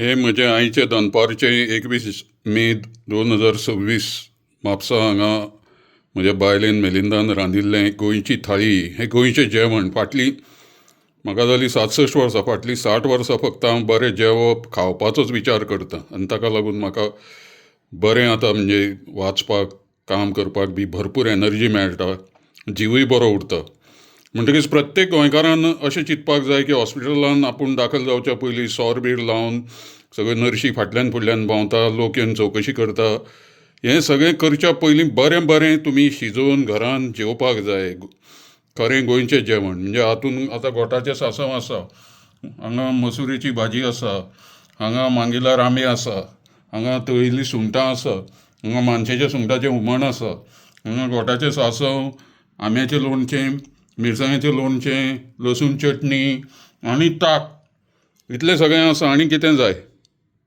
हे म्हजे आईचे दनपारचे 21 मे 2026 म्हापसा हांगा म्हज्या बायलेन मेलिंदान रांदिल्लें गोंयची थाळी. हें गोंयचें जेवण. म्हाका जालीं 67 वर्सां. फाटलीं 60 वर्सां फक्त हांव बरें जेवप खावपाचोच विचार करतां आनी ताका लागून म्हाका बरें आतां म्हणजे वाचपाक काम करपाक बी भरपूर एनर्जी मेळटा, जिवूय बरो उरता. म्हणटकीच प्रत्येक गोंयकारान अशें चिंतपाक जाय की हॉस्पिटलान आपूण दाखल जावच्या पयलीं सोर बीर लावन सगळे नर्शी फाटल्यान फुडल्यान भोंवता, लोक येवन चवकशी करता. हें सगळें करच्या पयलीं बरें बरें तुमी शिजोवन घरान जेवपाक जाय. खरें गोंयचें जेवण म्हणजे हातूंत आतां गोठाचें सांसव आसा, हांगा मसुरेची भाजी आसा, हांगा मांगिलार आंबे आसा, हांगा तळिल्लीं सुंगटां आसा, हांगा मानशेच्या सुंगटाचें हुमण आसा, हांगा गोठाचें सांसव, आंब्याचें लोणचें, मिरसांगेचें लोणचें, लसूण चटणी आनी ताक. इतलें सगळें आसा. आनी कितें जाय?